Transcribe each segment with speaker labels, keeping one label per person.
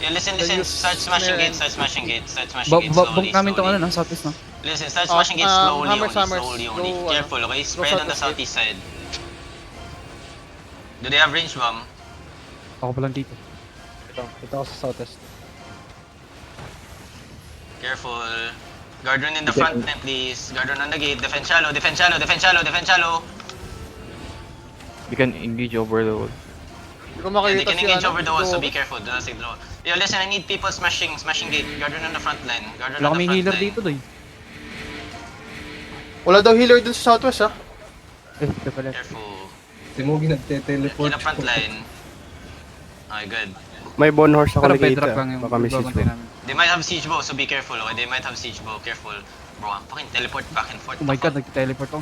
Speaker 1: Yeah, listen.
Speaker 2: use
Speaker 1: Start smashing
Speaker 2: snare
Speaker 1: gates, start smashing gates, start smashing gates
Speaker 3: Bump
Speaker 1: slowly,
Speaker 3: namin tong
Speaker 1: slowly.
Speaker 3: ano, no? Southeast, no?
Speaker 1: Listen, start smashing gates slowly
Speaker 2: Hammers,
Speaker 1: only,
Speaker 2: hammers.
Speaker 1: slowly
Speaker 2: Go,
Speaker 1: only. Careful, okay? Spread on the
Speaker 2: southwest
Speaker 1: southeast
Speaker 2: gate.
Speaker 1: side. Do they have range bomb?
Speaker 3: Ako pa lang dito.
Speaker 4: Ito ako sa southwest.
Speaker 1: Careful. Guardian in the front then, please. Guardian on the gate. Defend shallow, defend shallow, defend shallow, defend shallow.
Speaker 5: We can engage over the wall.
Speaker 2: Hindi ko
Speaker 1: Yeah, they
Speaker 2: makikita
Speaker 1: can
Speaker 2: si
Speaker 1: engage
Speaker 2: ano.
Speaker 1: over the wall, so
Speaker 2: Go.
Speaker 1: be careful. Do not take the wall. Yo, listen, I need people smashing gate. Guardian on the front line. Guardian
Speaker 3: Wala
Speaker 1: on the
Speaker 3: kaming
Speaker 1: front
Speaker 3: healer
Speaker 1: line.
Speaker 3: dito, doy.
Speaker 2: Wala daw healer dun sa southwest, ha?
Speaker 3: Ito pala.
Speaker 1: Careful.
Speaker 6: Si Mugi
Speaker 1: In
Speaker 6: nagte-teleport.
Speaker 1: the front line. Okay, good.
Speaker 4: May bone horse ako
Speaker 3: Pero
Speaker 4: na gate.
Speaker 3: bedrock lang yung
Speaker 4: Baka may siege
Speaker 3: babantay
Speaker 4: ko.
Speaker 3: namin.
Speaker 1: They might have siege bow, so be careful, okay? They might have siege bow, careful. Bro, I'm fucking teleport back and forth.
Speaker 3: Oh my god, nag-teleport ako.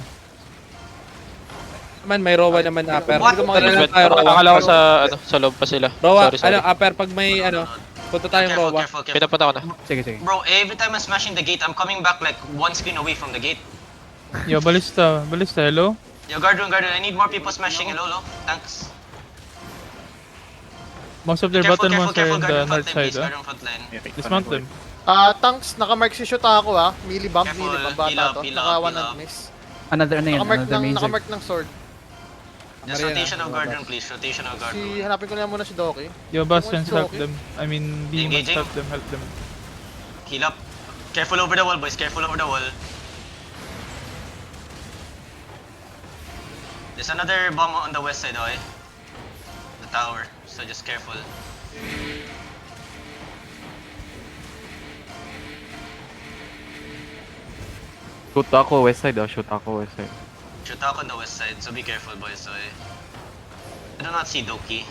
Speaker 7: Man, may Rowa naman upper.
Speaker 1: What?
Speaker 7: Hindi ko makilala
Speaker 8: Wait,
Speaker 7: tayo Rowa.
Speaker 8: akala ko sa, sa loob pa sila.
Speaker 7: Rowa,
Speaker 8: Sorry.
Speaker 7: upper pag may punta tayong Rowa.
Speaker 1: Careful.
Speaker 8: Pinapunta ko na.
Speaker 3: Sige, sige.
Speaker 1: Bro, every time I'm smashing the gate, I'm coming back like one screen away from the gate.
Speaker 9: Yo, balista, hello?
Speaker 1: Yo, Guardian, I need more people smashing. Hello. Thanks.
Speaker 9: Most of their
Speaker 1: Careful,
Speaker 9: button ones are in the
Speaker 1: Guardian
Speaker 9: north
Speaker 1: front line,
Speaker 9: side,
Speaker 1: please.
Speaker 9: ah.
Speaker 1: Guardian front line.
Speaker 9: Dismount them.
Speaker 2: Tanks, naka-mark si shoot ako, ha? Melee bomb,
Speaker 1: Careful,
Speaker 2: bata
Speaker 1: heal up,
Speaker 2: to.
Speaker 1: heal up,
Speaker 2: Naka one
Speaker 1: heal
Speaker 2: and
Speaker 1: up.
Speaker 2: miss.
Speaker 3: Another ano yan,
Speaker 2: Naka-mark
Speaker 3: another
Speaker 2: ng,
Speaker 3: mazer.
Speaker 2: naka-mark ng sword.
Speaker 1: Just rotation of Guardian, please. Rotation of Guardian.
Speaker 2: Hanapin ko na muna si Doki.
Speaker 9: Yo, Bastions,
Speaker 2: What's
Speaker 9: help
Speaker 2: okay?
Speaker 9: them. I mean, Beam,
Speaker 1: Engaging?
Speaker 9: help them.
Speaker 1: Heal up. Careful over the wall, boys. Careful over the wall. There's another bomb on the west side, okay? The tower. So just careful.
Speaker 5: Shoot ako west side, shoot ako west side.
Speaker 1: Shoot ako on the west side, so be careful, boys. Okay? I do not see Doki.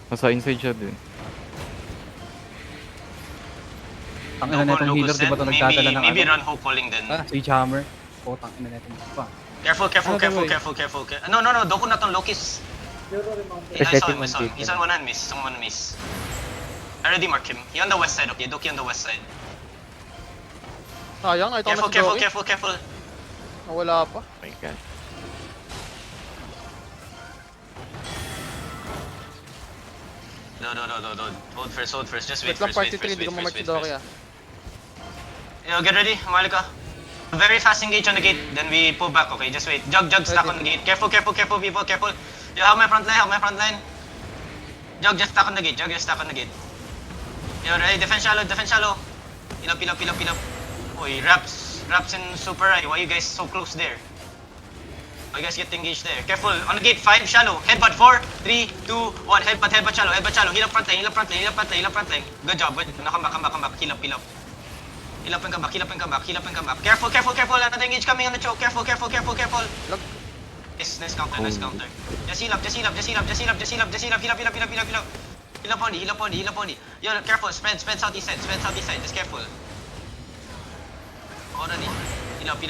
Speaker 5: Nasa inside siya din.
Speaker 3: Ang ina na itong healer, di ba ito nagdadala ng
Speaker 1: Maybe
Speaker 3: ano?
Speaker 1: run hope calling then.
Speaker 3: Sage hammer. Oh, tang ina natin. Pa.
Speaker 1: Careful. No, Doku na tong Lokis. I saw him, He's on one hand miss. Someone miss. I already marked him. He on the west side, okay? Doki on the west side.
Speaker 2: Sayang, ito na si Doki.
Speaker 1: Careful.
Speaker 2: Wala pa.
Speaker 5: Oh my god.
Speaker 1: No. Hold first. Just wait
Speaker 2: Wait lang,
Speaker 1: first.
Speaker 2: party 3, hindi ko mamark si Doki, ah.
Speaker 1: Yo, get ready. Humali ka. Very fast engage on the gate. Then we pull back, okay? Just wait. Jug, stuck on the gate. Careful, people. Careful. Yo, have my front line. Jug, just stuck on the gate. Yo, ready? Defend shallow. Heal up. Oy, Raps and Super Eye. Why you guys so close there? Why you guys get engaged there? Careful. On the gate, 5, shallow. Headbutt, 4, 3, 2, 1. Headbutt, shallow. Heal up front line. Good job. Come back. Heal up. Heal up and come back. Careful. Another engage coming on the choke. Careful. Nice counter. Just heal up. Heal up only. Yo, careful. Spread southeast side. Just careful. Hold on. Heal up.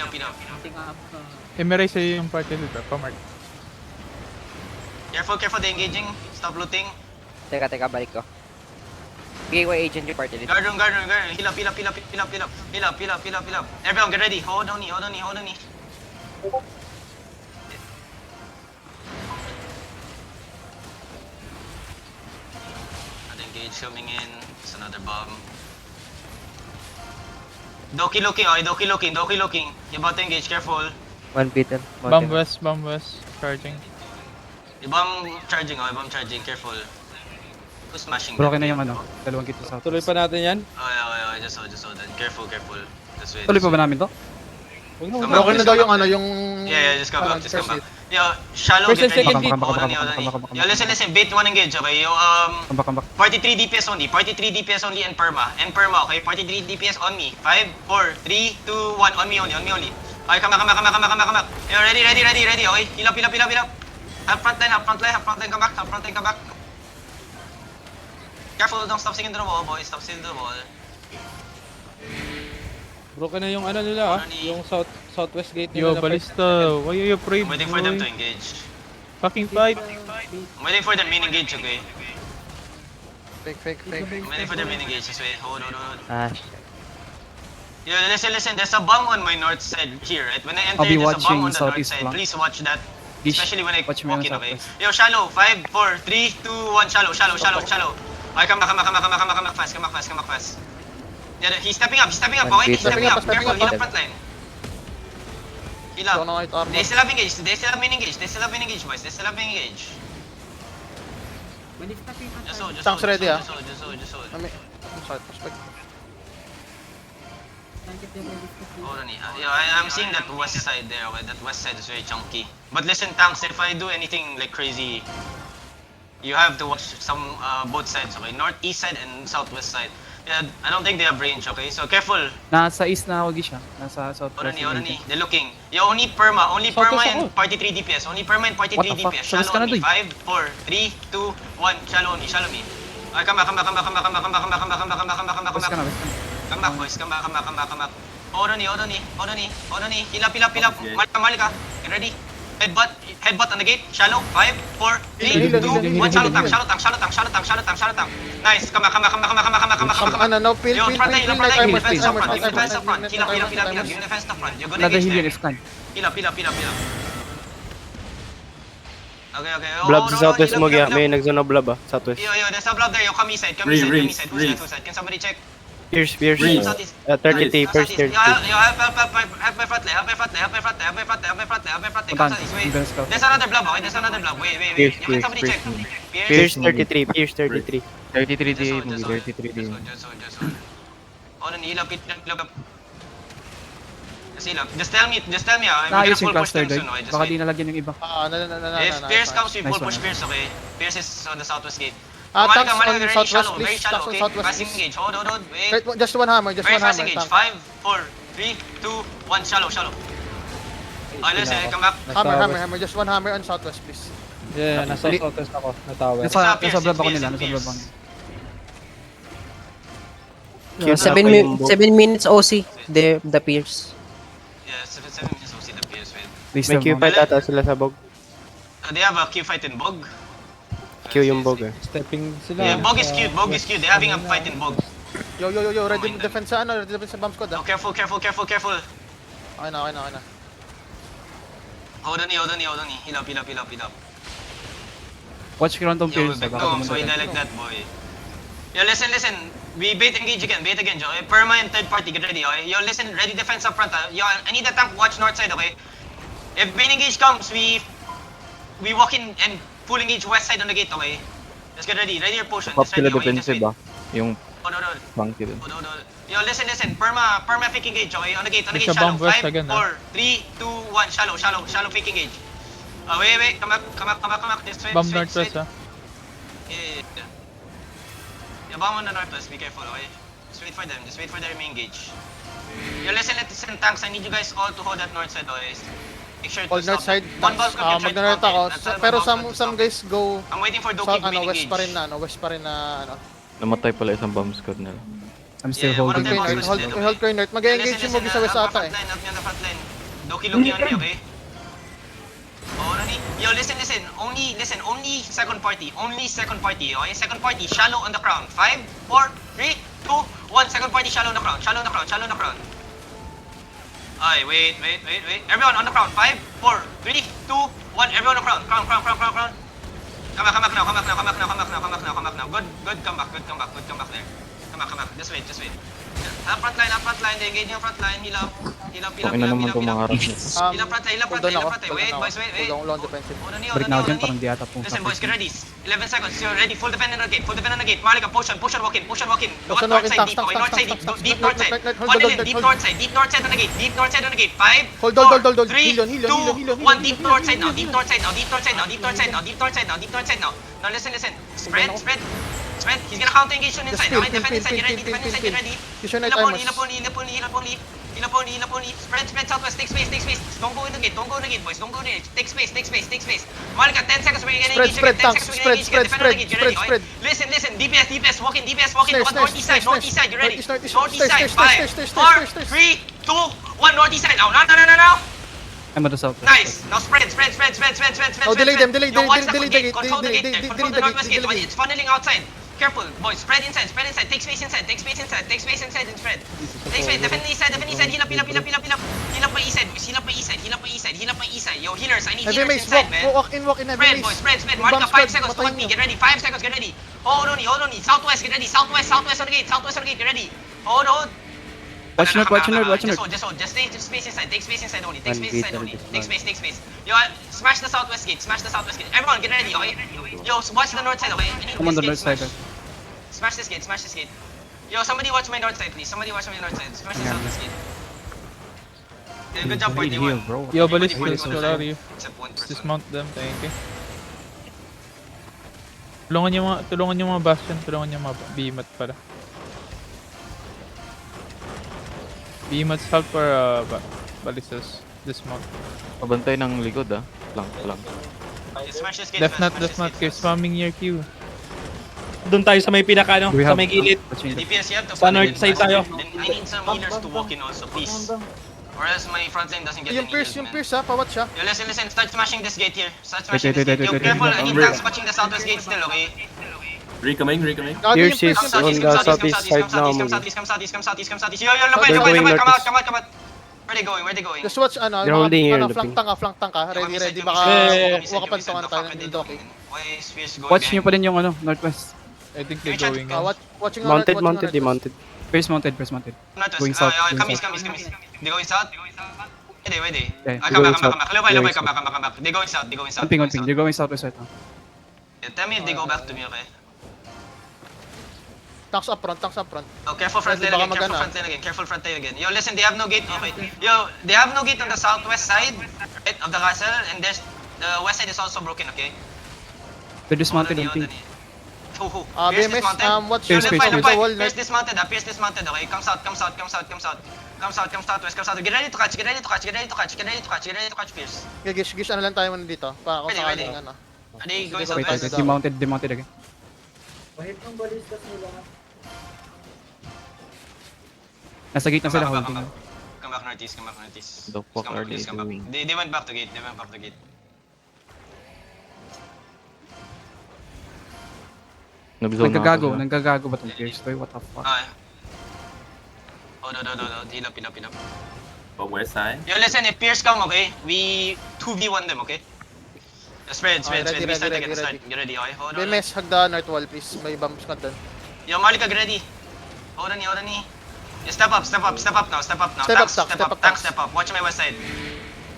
Speaker 9: Emerase sa'yo yung party dito, pamark.
Speaker 1: Careful. They're engaging. Stop looting.
Speaker 10: Teka, balik ko. Bigay ko agent yung party dito.
Speaker 1: Guardian. Heal up. Everyone, get ready. Hold on. Another engage coming in. It's another bomb. Doki looking. You're about to engage. Careful.
Speaker 10: One beaten.
Speaker 9: Bomb west, charging.
Speaker 1: Yung bomb charging. Careful. Who's smashing?
Speaker 3: Broken na yung ano, dalawang kit sa south.
Speaker 7: Tuloy pa natin yan.
Speaker 1: Okay. Just hold on. Careful. Just wait.
Speaker 3: Tuloy pa ba namin to?
Speaker 2: Broken na daw yung ano, yung...
Speaker 1: Yeah, just come back.
Speaker 2: first hit.
Speaker 1: Yo, shallow,
Speaker 7: First
Speaker 1: get
Speaker 7: and
Speaker 1: ready.
Speaker 7: second
Speaker 1: Hold on. Yo, listen. Bait 1 engage, okay? Yo,
Speaker 3: Come back.
Speaker 1: 43 DPS only. And perma, okay? 43 DPS on me. 5, 4, 3, 2, 1. On me only. Okay, come back. Yo, ready, okay? Heal up. Half front line, come back. Careful, don't stop singing to the wall, boys. Stop singing to the wall.
Speaker 7: Broken na yung ano nila yung southwest gate
Speaker 9: Yo,
Speaker 7: nila.
Speaker 9: balista, why are you afraid,
Speaker 1: I'm waiting for them to engage.
Speaker 9: Fucking fight.
Speaker 1: I'm waiting for their main engage, okay?
Speaker 2: Fake.
Speaker 1: I'm waiting for their main engage. Just wait. Hold.
Speaker 10: Ah, shit.
Speaker 1: Yo, listen. There's a bomb on my north side here, right? When I enter,
Speaker 3: I'll be
Speaker 1: there's a bomb
Speaker 3: watching
Speaker 1: on the north
Speaker 3: southeast
Speaker 1: side.
Speaker 3: flank.
Speaker 1: Please watch that.
Speaker 3: Gish,
Speaker 1: Especially when I
Speaker 3: watch me
Speaker 1: walk
Speaker 3: on
Speaker 1: in, okay?
Speaker 3: southwest.
Speaker 1: Yo, shallow. 5, 4, 3, 2, 1. Shallow. Okay, come back fast. Yeah, he's stepping up,
Speaker 10: One
Speaker 1: okay?
Speaker 10: piece.
Speaker 1: He's stepping up.
Speaker 2: Stepping
Speaker 1: Careful,
Speaker 2: up,
Speaker 1: heal
Speaker 10: stepping
Speaker 1: up
Speaker 10: up.
Speaker 1: front line. Heal
Speaker 2: Ikaw
Speaker 1: up.
Speaker 2: na kahit armor.
Speaker 1: They still have engage, boys. They still have engage. Just hold.
Speaker 2: Tanks ready, ah.
Speaker 1: Just hold.
Speaker 2: I mean, side perspective.
Speaker 1: Hold on, I'm seeing that west side there, okay? That west side is very chunky. But listen, tanks, if I do anything like crazy, you have to watch some both sides, okay? Northeast side and southwest side. Yeah, I don't think they have range, okay? So careful.
Speaker 3: Nasa east na ako siya. Nasa south.
Speaker 1: Hold on, they're looking. Yo, only perma and party 3 DPS. Only perma and party 3
Speaker 3: What the fuck?
Speaker 1: DPS.
Speaker 3: Salas ka
Speaker 1: Shallow
Speaker 3: na
Speaker 1: on me.
Speaker 3: doy.
Speaker 1: 5, 4, 3, 2, 1. Shallow me. Okay, come back.
Speaker 3: West ka na, west ka na.
Speaker 1: Come back, boys. Come back. Hold on. Heal up. Malika. Get ready. Headbutt on the gate. Shallow. 5, 4, 3, 2, 1. Shallow tank. Nice. Come back.
Speaker 2: Now, peel,
Speaker 1: Yo, front line,
Speaker 2: night
Speaker 1: give me
Speaker 2: armor,
Speaker 1: defense
Speaker 2: night
Speaker 1: up front.
Speaker 2: armor,
Speaker 1: Give me defense up front.
Speaker 2: night
Speaker 1: Heal up.
Speaker 2: armor,
Speaker 1: Give me defense up front. You're gonna
Speaker 3: Another
Speaker 1: engage
Speaker 3: heal
Speaker 1: there.
Speaker 3: is fine.
Speaker 1: Heal up. Okay.
Speaker 4: Blob sa southwest mo, Gia. May nag-zone of blob, southwest.
Speaker 1: Yo, there's a blob there. Yo, come east side. Who's that? Can somebody check?
Speaker 4: Pierce.
Speaker 1: Southeast.
Speaker 4: 33, Pierce,
Speaker 1: Southeast.
Speaker 4: 33.
Speaker 1: Yo, help my front line. Come southeast. Wait. There's another blob, okay? Wait.
Speaker 4: Pierce,
Speaker 1: Yo, can somebody check?
Speaker 4: Pierce 33.
Speaker 5: 33 DA
Speaker 1: Just
Speaker 5: movie,
Speaker 1: hold.
Speaker 5: 33 DA.
Speaker 1: Just hold. Hold on, heal up. Just heal up. Just tell me, we're gonna
Speaker 3: Naayos
Speaker 1: full
Speaker 3: yung
Speaker 1: push
Speaker 3: cluster
Speaker 1: them
Speaker 3: doy.
Speaker 1: soon, okay? Just
Speaker 3: Baka
Speaker 1: wait.
Speaker 3: di nalagyan yung iba.
Speaker 1: If Pierce comes, we
Speaker 3: Nice
Speaker 1: full push
Speaker 3: one.
Speaker 1: Pierce, okay? Pierce is on the southwest gate.
Speaker 2: Tanks
Speaker 1: Malika,
Speaker 2: on
Speaker 1: very
Speaker 2: southwest,
Speaker 1: shallow, very
Speaker 2: please.
Speaker 1: shallow,
Speaker 2: Tanks on
Speaker 1: okay?
Speaker 2: southwest,
Speaker 1: Passing
Speaker 2: please.
Speaker 1: engage, hold, wait.
Speaker 2: Wait, just one hammer,
Speaker 1: Very fast
Speaker 2: tank.
Speaker 1: engage, 5, 4, 3, 2, 1, shallow. Okay, let's come back.
Speaker 2: Hammer, just one hammer on southwest, please.
Speaker 7: Yeah, nasa southwest ako. Natawa.
Speaker 3: Nasa
Speaker 1: Pierce,
Speaker 3: blob ako
Speaker 1: Pierce,
Speaker 3: nila. Nasa
Speaker 1: Pierce.
Speaker 3: blob ako.
Speaker 4: Cute
Speaker 10: Seven
Speaker 4: ako yung bog.
Speaker 10: 7 minutes OC. The Pierce.
Speaker 1: Yeah, 7 minutes, we'll see the Pierce, wait.
Speaker 3: Please
Speaker 4: May
Speaker 3: serve mo.
Speaker 4: Q5 ata sila sa bog.
Speaker 1: They have a Q fight in Bog.
Speaker 4: Q yung bog eh.
Speaker 7: Stepping sila.
Speaker 1: Yeah, Bog is cute. They're having a fight in Bog.
Speaker 2: Yo, ready defense sa bomb squad,
Speaker 1: Oh, careful.
Speaker 2: Okay na.
Speaker 1: Hold on. Heal up.
Speaker 3: Watch Crown Tom
Speaker 1: Yo,
Speaker 3: Pierce.
Speaker 1: back
Speaker 3: Baka
Speaker 1: home, so
Speaker 3: pumunta
Speaker 1: hindi
Speaker 3: tayo.
Speaker 1: like that, boy. Yo, listen. We bait engage again, Joe. Okay? Perma and third party, get ready, okay? Yo, listen, ready defense up front, Yo, I need the tank watch north side, okay? If main engage comes, we walk in and full engage west side on the gate, okay? Just get ready your potion.
Speaker 5: Pop
Speaker 1: Just
Speaker 5: sila
Speaker 1: ready, okay? Just
Speaker 5: defensive
Speaker 1: wait.
Speaker 5: Yung
Speaker 1: Hold.
Speaker 5: funky dun.
Speaker 1: Yo, listen. Perma fake engage, okay? On the gate,
Speaker 9: There's a
Speaker 1: shallow.
Speaker 9: bomb west
Speaker 1: 5,
Speaker 9: again,
Speaker 1: 4, 3, 2, 1, shallow fake engage. Wait, come back. This way,
Speaker 9: Bomb
Speaker 1: this way, this way.
Speaker 9: northwest, ah.
Speaker 1: Yeah. Yeah, bomb on the northwest, be careful, okay? Just wait for them to engage. Yo, listen, tanks, I need you guys all to hold that north side, okay? Make sure to
Speaker 2: All north
Speaker 1: stop.
Speaker 2: side,
Speaker 1: One bulk up, try to
Speaker 2: magna-north
Speaker 1: stop
Speaker 2: ako.
Speaker 1: it. That's
Speaker 2: Pero
Speaker 1: one bulk up to
Speaker 2: some
Speaker 1: stop.
Speaker 2: guys go
Speaker 1: I'm waiting for Doki
Speaker 2: south,
Speaker 1: to be
Speaker 2: west pa rin
Speaker 1: engaged.
Speaker 2: west pa rin na,
Speaker 5: Namatay pala isang bomb squad nila.
Speaker 3: I'm still
Speaker 1: Yeah, one of
Speaker 3: holding.
Speaker 1: them
Speaker 3: it.
Speaker 1: also is dead, okay?
Speaker 2: Hold ko yung north. Mag-engage yung movie sa west ata eh.
Speaker 1: Help me on the front line. Doki looking on me, okay? Oh, Nani? Yo, listen. Only second party, okay? Second party, shallow on the crown. 5, 4, 3, 2, 1. Second party, shallow on the crown. Ay, wait. Everyone on the crown. 5, 4, 3, 2, 1. Everyone on the crown. Crown. Come back now. Good comeback there. Come back. Just wait. Front line. They engage yung front line. Heal up.
Speaker 5: Ina naman itong mga harap nila.
Speaker 1: Heal up front line. Wait, boys.
Speaker 2: Hold on, defensive.
Speaker 3: Break na ako dyan, parang di ata pong
Speaker 1: Listen, boys,
Speaker 3: tapos.
Speaker 1: get ready. 11 seconds. You're ready. Full defend on the gate. Malika, potion, walk in. Look at
Speaker 2: Potion,
Speaker 1: north
Speaker 2: walk in,
Speaker 1: side,
Speaker 2: tanks,
Speaker 1: deep. Okay,
Speaker 2: tanks,
Speaker 1: north side,
Speaker 2: tanks, tanks,
Speaker 1: deep
Speaker 2: tanks,
Speaker 1: north side.
Speaker 2: hold,
Speaker 1: One
Speaker 2: hold,
Speaker 1: in,
Speaker 2: hold,
Speaker 1: deep
Speaker 2: hold.
Speaker 1: north side on the gate. 5,
Speaker 2: Hold,
Speaker 1: 4, 3,
Speaker 2: heal on,
Speaker 1: 2, 1. Deep north side now. Deep north side now. Now listen. Spread. He's gonna counter engage on inside.
Speaker 2: Just
Speaker 1: Okay, defend inside. Get ready.
Speaker 2: Use your night
Speaker 1: Heal
Speaker 2: armors.
Speaker 1: up only. Spread southwest. Take space. Don't go in the gate, boys. Don't go in the gate. Take space. Malika, 10 seconds. We're gonna engage again. 10
Speaker 2: tanks,
Speaker 1: seconds. We're gonna engage again. Defend on the gate. Get ready.
Speaker 2: spread.
Speaker 1: Listen. DPS. Walk in.
Speaker 2: Stairs,
Speaker 1: Northeast side. You ready?
Speaker 2: Northeast,
Speaker 1: Northeast side.
Speaker 2: stairs,
Speaker 1: 5, 4, 3, 2, 1. Northeast side. Now.
Speaker 3: I'm at the south.
Speaker 1: Nice. Now spread.
Speaker 2: Oh, delay them, delay
Speaker 1: Yo, watch
Speaker 2: the
Speaker 1: the
Speaker 2: gate,
Speaker 1: Control the
Speaker 2: delay
Speaker 1: gate.
Speaker 2: the
Speaker 1: Control the
Speaker 2: gate,
Speaker 1: northwest
Speaker 2: delay
Speaker 1: gate.
Speaker 2: the gate.
Speaker 1: It's funneling outside. careful. Boys, spread inside. Take space inside and spread. Take space, defend east side. Heal up. Heal up by east side. Yo, healers, I need
Speaker 2: Heavy
Speaker 1: healers
Speaker 2: mace,
Speaker 1: inside, man.
Speaker 2: walk in heavy
Speaker 1: Spread,
Speaker 2: mace.
Speaker 1: boys, spread.
Speaker 2: Yung
Speaker 1: Mark
Speaker 2: bomb
Speaker 1: up 5
Speaker 2: spread,
Speaker 1: seconds to
Speaker 2: patayin
Speaker 1: 1
Speaker 2: nyo.
Speaker 1: Get ready. 5 seconds, get ready. Hold on. Southwest, get ready. Southwest on the gate. Get ready. Hold.
Speaker 3: Watch north, watch north, watch
Speaker 1: Just
Speaker 3: north.
Speaker 1: hold. Just take space inside. Take space inside only. Take
Speaker 4: One
Speaker 1: space inside
Speaker 4: beat,
Speaker 1: only.
Speaker 4: one
Speaker 1: Take
Speaker 4: dismount.
Speaker 1: space. Yo, smash the southwest gate. Everyone, get ready, okay? Yo, watch the north side, okay? I need
Speaker 3: Come on the
Speaker 1: this
Speaker 3: north
Speaker 1: gate
Speaker 3: side.
Speaker 1: Smash this gate. Yo, somebody watch my north side, please. Smash the southwest gate. Yeah, good job, party
Speaker 3: Heal,
Speaker 1: one.
Speaker 3: bro.
Speaker 9: Yo,
Speaker 1: Everybody
Speaker 9: ballistic,
Speaker 1: party one.
Speaker 9: wala rin.
Speaker 1: Except one person.
Speaker 9: Dismount them, thank you. Tulungan yung mga bastion, tulungan yung mga BMAT para. BMAT's help for ballistas. Dismount.
Speaker 5: Pabantay ng likod ah. Lang.
Speaker 1: Smash this gate.
Speaker 9: Death not, keep spamming your Q.
Speaker 7: Doon tayo sa may pinaka, no?
Speaker 3: Do we
Speaker 7: Sa
Speaker 3: have
Speaker 7: may gilid.
Speaker 3: watching the
Speaker 1: DPS, you have to
Speaker 7: Sa
Speaker 1: fund
Speaker 7: north
Speaker 1: it.
Speaker 7: side tayo.
Speaker 1: Then I need some healers to walk in also, please. Or else my front line doesn't get
Speaker 2: Yung
Speaker 1: any
Speaker 2: Pierce,
Speaker 1: heals, man.
Speaker 2: ha, pawatch siya.
Speaker 1: Yo, listen. Start smashing this gate here.
Speaker 3: Wait,
Speaker 1: Yo,
Speaker 3: wait.
Speaker 1: careful. I need tanks watching the southwest gate still, okay?
Speaker 6: Recoming.
Speaker 2: Gago yung
Speaker 4: Pierce is
Speaker 2: Pierce,
Speaker 1: Come
Speaker 4: on the southeast side now.
Speaker 1: Come southeast. Yo,
Speaker 4: They're going
Speaker 1: Lapay,
Speaker 4: northeast.
Speaker 1: come out. Where they going?
Speaker 2: Just watch,
Speaker 4: They're holding here,
Speaker 2: flank tank ka. Ready, baka wakapantungan tayo ng Doki.
Speaker 1: Why is Fierce going
Speaker 3: Watch nyo
Speaker 1: behind?
Speaker 3: pa rin yung northwest.
Speaker 9: I think they're
Speaker 1: Can we
Speaker 9: going
Speaker 1: check-
Speaker 9: in.
Speaker 2: Watching on
Speaker 4: Mounted,
Speaker 2: northwest.
Speaker 4: demounted.
Speaker 3: First mounted.
Speaker 1: Northwest.
Speaker 3: Going south,
Speaker 1: Kamis.
Speaker 3: going
Speaker 1: They going south? Where they?
Speaker 3: Yeah,
Speaker 1: Come
Speaker 4: going
Speaker 1: back.
Speaker 4: south.
Speaker 1: Lupay,
Speaker 4: Going
Speaker 1: come back. They going south.
Speaker 3: One ping. They're going southwest right now.
Speaker 1: Yeah, tell me if they go back to me, okay?
Speaker 2: Tanks up front.
Speaker 1: Oh, careful front
Speaker 2: Ready,
Speaker 1: line
Speaker 2: baka
Speaker 1: again.
Speaker 2: magana.
Speaker 1: Careful front line again. Yo, listen, they have no gate. Okay. Yo, they have no gate on the southwest side, right, of the castle, and there's the west side is also broken. Okay.
Speaker 3: They're dismounted
Speaker 1: Hold
Speaker 3: on
Speaker 1: on,
Speaker 3: ping.
Speaker 1: Who? Pierce
Speaker 2: BMS,
Speaker 1: dismounted?
Speaker 2: watch
Speaker 3: Pierce,
Speaker 2: your
Speaker 3: Pierce,
Speaker 2: with
Speaker 1: Lupay,
Speaker 2: the wall.
Speaker 1: Pierce dismounted, okay? Come southwest. Pierce.
Speaker 2: Gish, ano lang tayo muna dito. Para kung
Speaker 1: Ready.
Speaker 2: sakaling ano.
Speaker 1: Are they going
Speaker 2: Wait,
Speaker 1: southwest?
Speaker 3: Demounted again. Nasa gate na sila holding.
Speaker 1: Come back northeast.
Speaker 5: The fuck
Speaker 1: Come
Speaker 5: are
Speaker 1: back,
Speaker 5: they
Speaker 1: please, come back.
Speaker 5: doing?
Speaker 1: They went back to gate.
Speaker 5: Nabizone na ako sila.
Speaker 3: Nagkagago ba tong Pierce? Boy, what the fuck?
Speaker 1: Ah. Oh, no. Heal up.
Speaker 6: West side.
Speaker 1: Yo, listen, if Pierce come, okay? We 2v1 them, okay? Spread.
Speaker 2: Ready,
Speaker 1: We start
Speaker 2: ready,
Speaker 1: again.
Speaker 2: ready.
Speaker 1: Get ready, okay? Hold on.
Speaker 2: BMS, hug the north wall, please. May bomb squad doon.
Speaker 1: Yo, Malika, get ready. Hold on. Yo, step up now.
Speaker 2: Step up,
Speaker 1: Tank, step up. Watch my west side.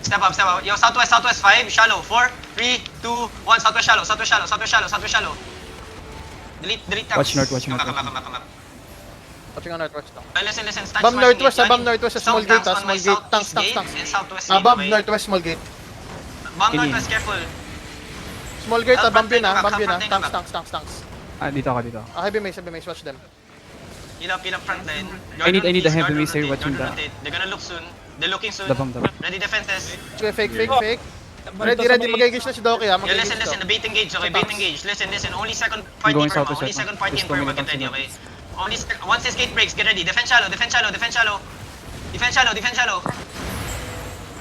Speaker 1: Step up. Yo, southwest, 5, shallow. 4, 3, 2, 1, southwest shallow. Delete tanks.
Speaker 3: Watch north.
Speaker 1: Come back.
Speaker 2: Watching on northwest lang.
Speaker 1: Listen, start
Speaker 2: Bomb
Speaker 1: smashing
Speaker 2: northwest,
Speaker 1: gate.
Speaker 2: bomb northwest,
Speaker 1: Some
Speaker 2: small gate,
Speaker 1: tanks on my
Speaker 2: small gate. Tanks.
Speaker 1: southeast gate and southwest
Speaker 2: Ah,
Speaker 1: gate,
Speaker 2: bomb
Speaker 1: okay?
Speaker 2: northwest, small gate.
Speaker 1: Bomb northwest, careful.
Speaker 2: Small gate, bomb yun
Speaker 1: Front
Speaker 2: bomb yun
Speaker 1: line, come back.
Speaker 2: Tanks.
Speaker 3: Dito ako.
Speaker 2: Heavy mace, watch them.
Speaker 1: Heal up front line.
Speaker 3: I need a heavy
Speaker 1: Guard
Speaker 3: mace here
Speaker 1: rotate,
Speaker 3: watching
Speaker 1: guard
Speaker 3: the-
Speaker 1: rotate. They're gonna look soon. They're looking soon.
Speaker 3: The bomb.
Speaker 1: Ready defenses.
Speaker 2: Fake. Ready, magigage na si Doki ha,
Speaker 1: Yo,
Speaker 2: magigage
Speaker 1: listen,
Speaker 2: to.
Speaker 1: the bait engage, okay?
Speaker 2: Tanks.
Speaker 1: Bait engage. Listen. Only second party
Speaker 3: going
Speaker 1: perma.
Speaker 3: southwest
Speaker 1: Only
Speaker 3: right now.
Speaker 1: second party
Speaker 3: Just
Speaker 1: and perma.
Speaker 3: going
Speaker 1: Get ready,
Speaker 3: southwest
Speaker 1: okay? Once this gate breaks, get ready. Defend shallow. Defend shallow.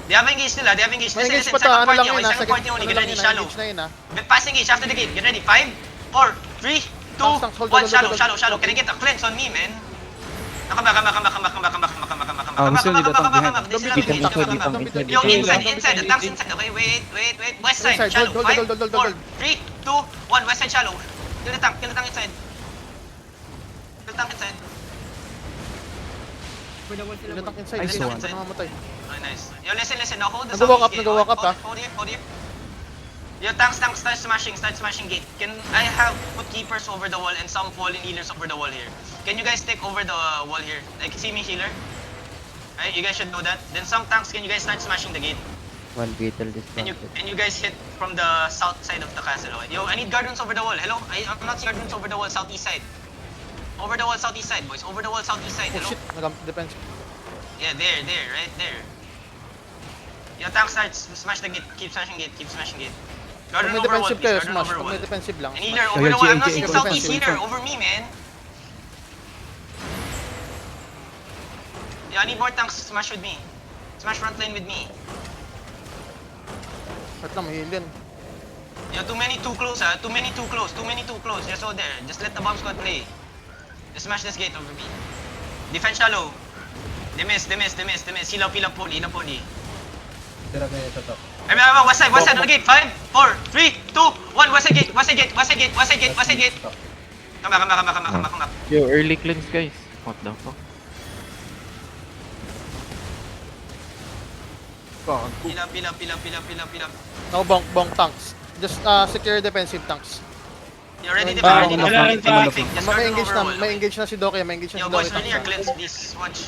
Speaker 1: They have engaged still, Listen,
Speaker 2: Magigage
Speaker 1: second
Speaker 2: pa to, ano
Speaker 1: party,
Speaker 2: lang
Speaker 1: okay?
Speaker 2: yun ha,
Speaker 1: Second party only. Get ready, shallow.
Speaker 2: engage na yun ha.
Speaker 1: Pass engage after the gate. Get ready. 5, 4, 3, 2,
Speaker 2: Tanks, hold
Speaker 1: 1.
Speaker 2: on.
Speaker 1: Shallow. Can I get a cleanse on me, man? Come back.
Speaker 3: We still need the tank behind.
Speaker 2: Don't be
Speaker 3: Hit him,
Speaker 2: tank,
Speaker 3: hit him,
Speaker 2: don't
Speaker 3: hit
Speaker 2: be
Speaker 3: him.
Speaker 1: Yo,
Speaker 2: tank.
Speaker 1: inside, the tank's inside. Okay, wait. West side,
Speaker 2: Inside,
Speaker 1: shallow.
Speaker 2: hold.
Speaker 1: 5, 4, 3, 2, 1. West side, shallow. Kill the tank inside.
Speaker 2: Yung tank inside,
Speaker 3: Nice
Speaker 2: hindi
Speaker 3: one.
Speaker 2: na namamatay.
Speaker 1: Oh, nice. Yo, listen. Now hold the
Speaker 2: Nag-walk
Speaker 1: southeast
Speaker 2: up,
Speaker 1: gate.
Speaker 2: ha.
Speaker 1: Hold here. Yo, tanks, start smashing gate. Can I have put keepers over the wall and some fallen healers over the wall here? Can you guys take over the wall here? Like, see me healer? Alright, you guys should know that. Then some tanks, can you guys start smashing the gate?
Speaker 4: One beetle
Speaker 1: And
Speaker 4: dismounted.
Speaker 1: you guys hit from the south side of the castle. Okay? Yo, I need guardians over the wall. Hello? I'm not seeing guardians over the wall, southeast side. Over the wall, southeast side, boys. Over the wall, southeast side.
Speaker 2: Oh
Speaker 1: Hello?
Speaker 2: shit, defense.
Speaker 1: Yeah, there, right there. Yo, tank starts, smash the gate. Keep smashing gate.
Speaker 2: Pag
Speaker 1: Guardian
Speaker 2: may
Speaker 1: over wall,
Speaker 2: defensive
Speaker 1: please.
Speaker 2: kayo,
Speaker 1: Guardian
Speaker 2: smash.
Speaker 1: over
Speaker 2: Pag
Speaker 1: wall.
Speaker 2: may defensive lang.
Speaker 1: And healer
Speaker 3: Yo,
Speaker 1: over the wall. I'm not
Speaker 3: GA,
Speaker 1: seeing
Speaker 3: go
Speaker 1: southeast
Speaker 2: defensive,
Speaker 1: healer
Speaker 2: go.
Speaker 1: over me, man. Yeah, I need more tanks to smash with me. Smash front line with me.
Speaker 2: Wait lang, mahil yun.
Speaker 1: You're too many too close, ah. Too many too close. Just hold there. Just let the bomb squad play. Just smash this gate over B. Defense shallow. They miss. Heal up, poly. Everyone, west side on the gate. 5, 4, 3, 2, 1. West side gate. Come back.
Speaker 5: Yo, early cleanse guys. What the fuck?
Speaker 1: Heal up.
Speaker 2: No, bonk tanks. Just secure defensive tanks.
Speaker 1: You're ready,
Speaker 7: Fake.
Speaker 1: Just
Speaker 2: May
Speaker 1: guard
Speaker 2: engage
Speaker 1: over
Speaker 2: na,
Speaker 1: wall.
Speaker 2: may engage na si Doki, may engage na
Speaker 1: Yo,
Speaker 2: si
Speaker 1: boys,
Speaker 2: Doki.
Speaker 1: earlier cleanse, please. Watch.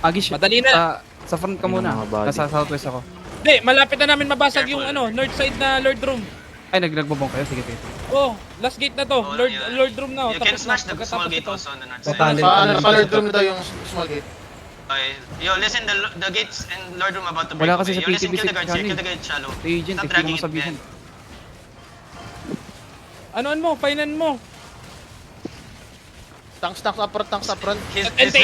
Speaker 3: Agish,
Speaker 7: Madali na.
Speaker 3: sa front ka muna.
Speaker 5: Yung mga body.
Speaker 3: Nasa southwest ako.
Speaker 7: Hindi, malapit na namin mabasag
Speaker 1: Careful.
Speaker 7: yung north side na Lord Room.
Speaker 3: Ay, nagbobong kayo. Sige.
Speaker 7: Oh, last gate na to.
Speaker 1: Oh,
Speaker 7: Lord Room na.
Speaker 1: You can
Speaker 7: Tapos
Speaker 1: smash
Speaker 7: na.
Speaker 1: the small
Speaker 7: Pagkatapos
Speaker 1: gate
Speaker 7: ito.
Speaker 1: also on the north
Speaker 3: Total.
Speaker 1: side.
Speaker 2: Lord room daw yung small gate.
Speaker 1: Okay. Yo, listen, the gates and Lord Room about to break.
Speaker 3: Wala kasi
Speaker 1: okay?
Speaker 3: sa
Speaker 1: Yo, listen,
Speaker 3: PTB
Speaker 1: kill the guards here,
Speaker 3: ano eh.
Speaker 1: kill the guards shallow.
Speaker 3: Agent,
Speaker 1: Stop
Speaker 3: tignan
Speaker 1: dragging
Speaker 3: mo sa
Speaker 1: it,
Speaker 3: vision.
Speaker 1: man.
Speaker 7: Anoan mo, painan mo.
Speaker 2: Tanks up front.
Speaker 1: His
Speaker 7: 10%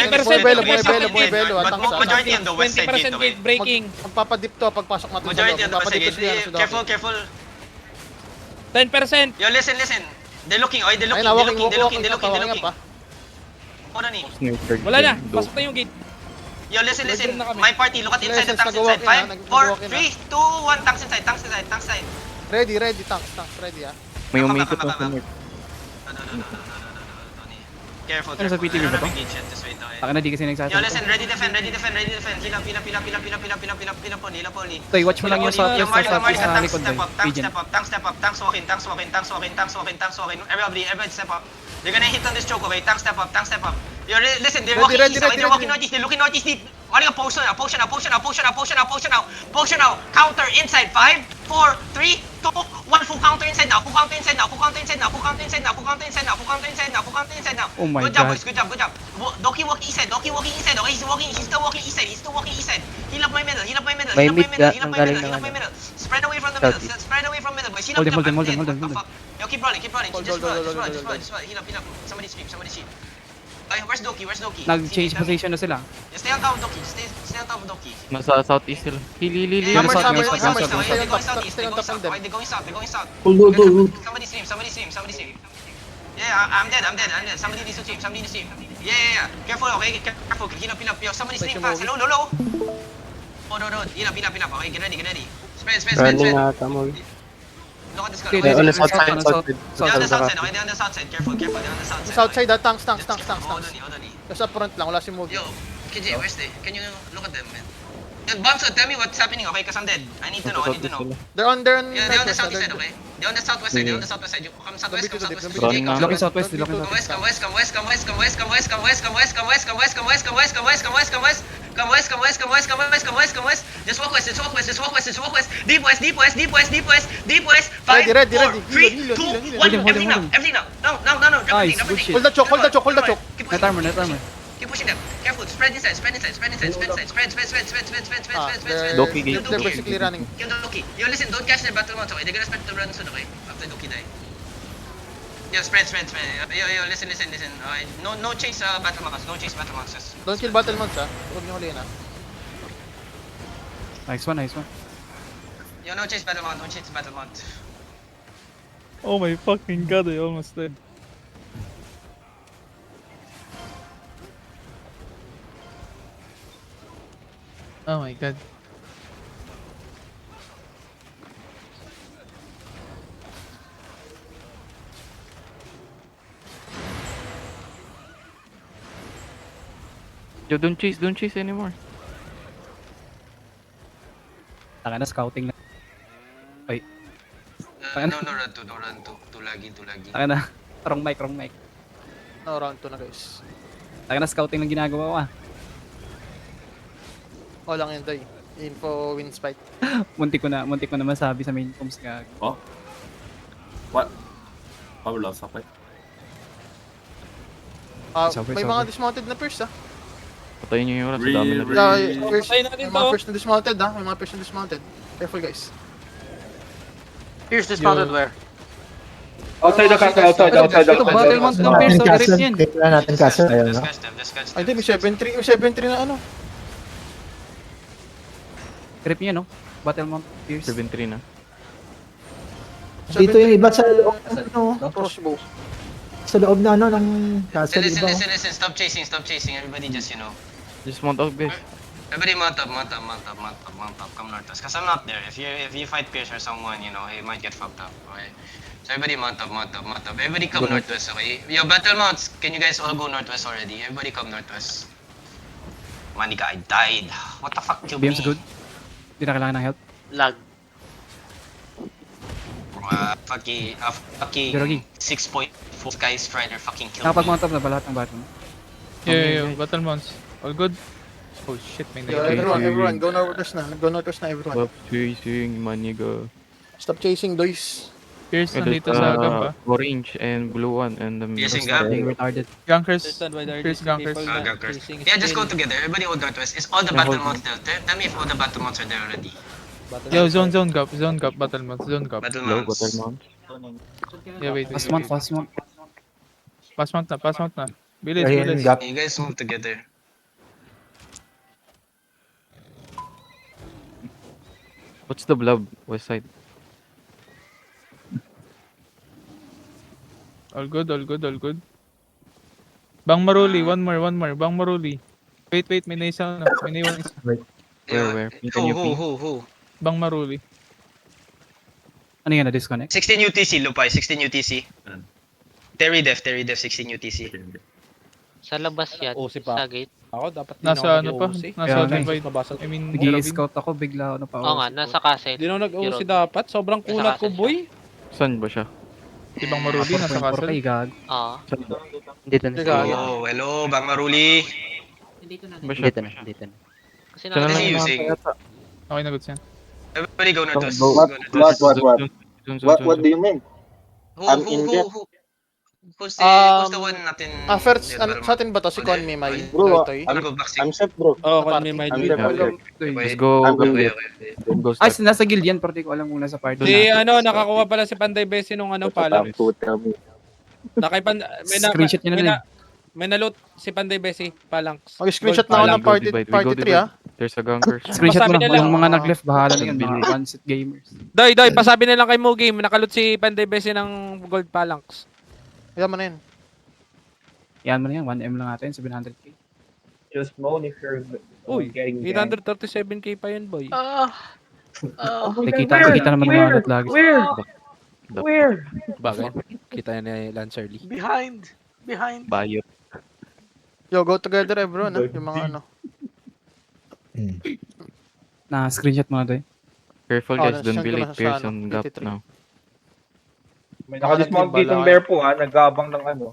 Speaker 2: Bumibelo,
Speaker 1: but
Speaker 2: tanks,
Speaker 1: majority on the west side
Speaker 7: 20%
Speaker 1: gate, okay?
Speaker 7: gate breaking.
Speaker 2: Magpapadip to pagpasok natin sa
Speaker 1: Majority
Speaker 2: loob.
Speaker 1: on the west side
Speaker 2: Magpapadip
Speaker 1: gate.
Speaker 2: to si Doki.
Speaker 1: Careful.
Speaker 7: 10%.
Speaker 1: Yo, listen. They're looking, okay? They're
Speaker 2: Ayun
Speaker 1: looking.
Speaker 2: na, walking up.
Speaker 1: Hold on, eh.
Speaker 7: Wala na. Pasok na yung gate.
Speaker 1: Yo, listen.
Speaker 7: Nandun na kami.
Speaker 1: My party, look at inside the
Speaker 2: Lessons,
Speaker 1: tanks inside.
Speaker 2: nag-walk in,
Speaker 1: 5, 4, 3, 2, 1. Tanks inside.
Speaker 2: Ready, tanks, ready
Speaker 5: May
Speaker 1: Come
Speaker 5: umikot
Speaker 1: back.
Speaker 5: na sa north.
Speaker 1: No, Tony. Careful.
Speaker 3: Ano sa PTV ba to?
Speaker 1: Just wait, okay?
Speaker 3: Taka na, di kasi
Speaker 1: Yo,
Speaker 3: nagsasalita.
Speaker 1: listen, ready defend. Heal up, Oli.
Speaker 3: Toy, watch mo lang yung
Speaker 1: Yo,
Speaker 3: southwest
Speaker 1: Marika,
Speaker 3: na
Speaker 1: tanks
Speaker 3: likod
Speaker 1: step
Speaker 3: doon.
Speaker 1: up, tanks
Speaker 3: Agent.
Speaker 1: step up, tanks walking. Everybody step up. They're gonna hit on this choke, okay? Tanks step up. Yo, listen, they're walking east, okay? They're walking northeast, they're looking northeast deep. Marika, potion now. Counter inside, 5, 4, 3, 2, 1. Full counter inside now.
Speaker 3: Oh my
Speaker 1: Good job,
Speaker 3: God.
Speaker 1: boys, good job. Doki walking east side, okay? He's still walking east side. Heal up my middle.
Speaker 4: May mid ka, ang galing ng ano.
Speaker 1: Spread away from the middle, boys. Heal up
Speaker 3: Hold him.
Speaker 1: I'm dead. Fuck. Yo, keep rolling. Just roll. Heal up. Somebody scream. Okay, where's Doki?
Speaker 3: Nag-change position na sila.
Speaker 1: Stay on top of Doki. Stay on top of Doki.
Speaker 5: Nasa southeast sila. Heal.
Speaker 2: Hammer,
Speaker 3: Hammer,
Speaker 2: hammer,
Speaker 3: hammer,
Speaker 2: hammer,
Speaker 3: hammer,
Speaker 2: stay on top,
Speaker 1: They're
Speaker 2: stay on top of them.
Speaker 1: going south.
Speaker 11: Go.
Speaker 1: Somebody stream. Yeah, I'm dead. Somebody needs to stream. Yeah. Careful, okay? Careful. Heal up. Yo, somebody stream fast. Hello. Oh, no. Heal up. Okay, get ready. Spread.
Speaker 4: Running ata mo.
Speaker 1: Look at this guy.
Speaker 3: Okay,
Speaker 4: on the
Speaker 3: south
Speaker 4: south
Speaker 3: side,
Speaker 4: side.
Speaker 1: They're on the south side. Okay, they're on the south side. Careful. They're on the south side.
Speaker 2: South side, tanks.
Speaker 1: Hold on.
Speaker 2: Tapos up front lang, wala si move.
Speaker 1: Yo, KJ, where's they? Can you look at them, man? Yo, Bumso, tell me what's happening, okay? Because I'm dead. I need to know.
Speaker 2: They're on
Speaker 1: Yeah, they're on the
Speaker 2: northwest,
Speaker 1: southeast side, okay? They're on the southwest side. You come southwest.
Speaker 5: Running na.
Speaker 3: Looking southwest.
Speaker 1: Come west. Come west. Just walk west. Deep west. 5,
Speaker 2: Ready.
Speaker 1: 4, 3, 2,
Speaker 2: Heal,
Speaker 1: 1.
Speaker 3: Hold him.
Speaker 1: Everything now. No.
Speaker 3: Nice,
Speaker 1: Everything.
Speaker 3: good shit.
Speaker 2: Hold the choke.
Speaker 1: Keep
Speaker 3: Net
Speaker 1: pushing.
Speaker 3: armor.
Speaker 1: Keep pushing them. Careful. Spread inside. Spread.
Speaker 5: Doki gate.
Speaker 2: They're basically running.
Speaker 1: Kill Doki. Yo, listen, don't catch their battle mounts, okay? They're gonna spread to run soon, okay? After Doki die. Yo, spread. Yo, listen. Okay, no chase battle mounts. Just
Speaker 2: Don't kill battle mounts, ha. Huwag niyo huliin, ha.
Speaker 3: Nice one.
Speaker 1: yo, no chase battle mount. Don't chase battle mount.
Speaker 9: Oh my fucking god, I almost dead. Oh my god.
Speaker 5: Yo, don't chase anymore.
Speaker 3: Taka na, scouting na.
Speaker 1: No, run to. Too laggy.
Speaker 3: Taka na. Wrong mic.
Speaker 2: No, round 2 na, guys.
Speaker 3: Taka na, scouting lang ginagawa ko ah.
Speaker 2: O lang yun, Doy. Info wins fight.
Speaker 3: Muntik ko na masabi sa main comms nga.
Speaker 6: Oh? What? Oh, we lost halfway.
Speaker 3: Sabay.
Speaker 2: May mga dismounted na first, ha.
Speaker 5: Patayin niyo yung oras. Sa dami na.
Speaker 2: First,
Speaker 7: Patayin natin
Speaker 2: may mga
Speaker 7: to.
Speaker 2: first na dismounted, ha. May mga first na dismounted. Careful, guys.
Speaker 10: Pierce dismounted where?
Speaker 11: Outside the castle.
Speaker 3: Ito, battle mount ng Pierce, direct yan.
Speaker 11: Kailangan natin castle. Ayun, no?
Speaker 1: Just catch them.
Speaker 2: Ay, hindi. May 7-3 na ano.
Speaker 3: Grip niya, no? Battle Mount, Pierce.
Speaker 5: 7-3 na.
Speaker 11: Dito yung iba sa loob, ano,
Speaker 2: Crossbow.
Speaker 11: sa loob na ano ng castle
Speaker 1: Listen,
Speaker 11: iba.
Speaker 1: listen, listen. Stop chasing, stop chasing. Everybody just, you know.
Speaker 5: Just mount up, guys.
Speaker 1: Everybody mount up. Come northwest. Cause I'm not there. If you fight Pierce or someone, you know, he might get fucked up. Okay. So everybody mount up. Everybody come northwest. Okay. Yo, battle mounts. Can you guys all go northwest already? Everybody come northwest. Manika, I died. What the fuck killed me?
Speaker 3: BM's good. Hindi na kailangan ng help.
Speaker 10: Lag.
Speaker 1: Fucking
Speaker 3: Hirogi.
Speaker 1: 6.4 Sky Strider fucking killed me.
Speaker 3: Nakapag-mount up na ba lahat ng battle?
Speaker 9: Yeah. Battle mounts. All good? Oh shit, may
Speaker 2: Yo,
Speaker 9: nag-
Speaker 2: everyone, go northwest na. Go northwest na, everyone.
Speaker 5: Stop chasing, maniga.
Speaker 2: Stop chasing, boys.
Speaker 9: Pierce nandito sa gamba.
Speaker 5: Orange and blue one and the
Speaker 1: Piercing gap.
Speaker 3: Being retarded.
Speaker 9: Gankers. Pierce Gankers.
Speaker 1: Gankers. Yeah, just go together. Everybody hold northwest. Is all the battle mounts there? Tell me if all the battle mounts are there already.
Speaker 9: Yo, zone gap, battle mounts, zone gap.
Speaker 1: Battle
Speaker 5: low
Speaker 1: mounts.
Speaker 5: battle mount.
Speaker 9: Yeah, wait.
Speaker 3: Fast mount.
Speaker 9: Pass mount na. Bilis,
Speaker 11: Ayun,
Speaker 9: bilis.
Speaker 11: gap.
Speaker 1: You guys move together.
Speaker 5: What's the blob? West side.
Speaker 9: All good. Bang Maruli, one more. Bang Maruli. Wait, may naisa na. May naiwan isa.
Speaker 5: Where? Can you ping?
Speaker 1: Who?
Speaker 9: Bang Maruli.
Speaker 3: Ano yan, na-disconnect?
Speaker 1: 16 UTC, Lupay. 16 UTC. Terry Def, 16 UTC.
Speaker 10: Sa labas yan.
Speaker 7: Oh, si Pa.
Speaker 10: Sa gate.
Speaker 7: Ako, dapat di
Speaker 9: Nasa
Speaker 7: na
Speaker 9: ano pa?
Speaker 7: ako nag-OC.
Speaker 9: Nasa
Speaker 3: Kaya nga eh.
Speaker 9: divide.
Speaker 7: Mabasa.
Speaker 9: I mean,
Speaker 3: Nag-i-scout ako, bigla ako na pa.
Speaker 10: Oo nga, nasa castle.
Speaker 7: Di na ako nag-OC
Speaker 10: Hero.
Speaker 7: dapat. Sobrang
Speaker 10: Nasa
Speaker 7: kunat ko,
Speaker 10: castle
Speaker 7: boy.
Speaker 5: Saan ba siya?
Speaker 9: Si Bang Maruli, nasa
Speaker 3: 4.4
Speaker 9: castle.
Speaker 3: kay gag.
Speaker 10: Oo.
Speaker 4: Dito na
Speaker 2: Teka,
Speaker 4: siya.
Speaker 1: Hello, Bang Maruli.
Speaker 5: Ba siya?
Speaker 4: Dito na.
Speaker 10: Kasi
Speaker 5: Siya na
Speaker 1: What is
Speaker 5: lang
Speaker 1: he
Speaker 5: yung
Speaker 1: using?
Speaker 9: Okay na good yan.
Speaker 1: Everybody go northwest.
Speaker 5: What?
Speaker 1: Go northwest.
Speaker 11: What do you mean?
Speaker 1: Who's the one natin?
Speaker 2: First,
Speaker 1: Battle
Speaker 2: sa atin ba to? Si
Speaker 1: Ano?
Speaker 2: Conmi, may
Speaker 11: Bro,
Speaker 2: Toy?
Speaker 1: I'll go back sick.
Speaker 11: set bro.
Speaker 7: Oo, kung may may
Speaker 11: I'm
Speaker 7: lead.
Speaker 11: set.
Speaker 5: Let's go.
Speaker 1: Okay.
Speaker 5: Go
Speaker 3: Ay,
Speaker 5: start.
Speaker 3: nasa guild yan, pero di ko alam kung nasa party.
Speaker 7: Si nakakuha pala si Panday Besi nung palang.
Speaker 3: Screenshot niya na
Speaker 7: May naloot si Panday Besi palang.
Speaker 2: Mag-screenshot na ako ng party 3 ah.
Speaker 5: There's a gankers.
Speaker 3: Screenshot mo
Speaker 7: Pasabi
Speaker 3: na,
Speaker 7: nila.
Speaker 3: walang mga nag-left, bahala na yun, mga one-set gamers.
Speaker 7: Doy, pasabi na lang kay Mugi, nakalot si Panday Besi ng gold palanks.
Speaker 2: Kaya mo na yun.
Speaker 3: Yan mo na yan, 1M lang natin, 700k.
Speaker 11: Just moan if you're
Speaker 7: Uy, 837k pa yun, boy.
Speaker 3: Kita naman ng mga ulit lagi.
Speaker 7: Bagay. Kita niya ni Lancer Lee.
Speaker 5: Bayot.
Speaker 2: Yo, go together everyone ah. Yung mga ano.
Speaker 3: Na screenshot mo na doy.
Speaker 5: Careful
Speaker 2: Oh,
Speaker 5: guys, don't
Speaker 2: nasa-
Speaker 5: be like
Speaker 2: nasa-
Speaker 5: Pierce
Speaker 2: ano,
Speaker 5: on gap
Speaker 2: 83.
Speaker 5: now.
Speaker 11: May nakadismount dito ng bear po ha, nag-aabang ng ano.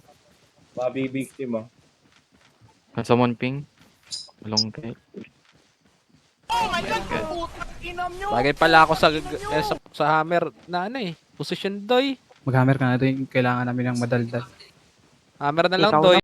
Speaker 11: Mabibiktima.
Speaker 5: Can someone ping? Long tail.
Speaker 7: Bagay pala ako sa hammer na position, Doy.
Speaker 3: Mag-hammer ka na doy, kailangan namin ng madaldal.
Speaker 7: Hammer na lang, Doy.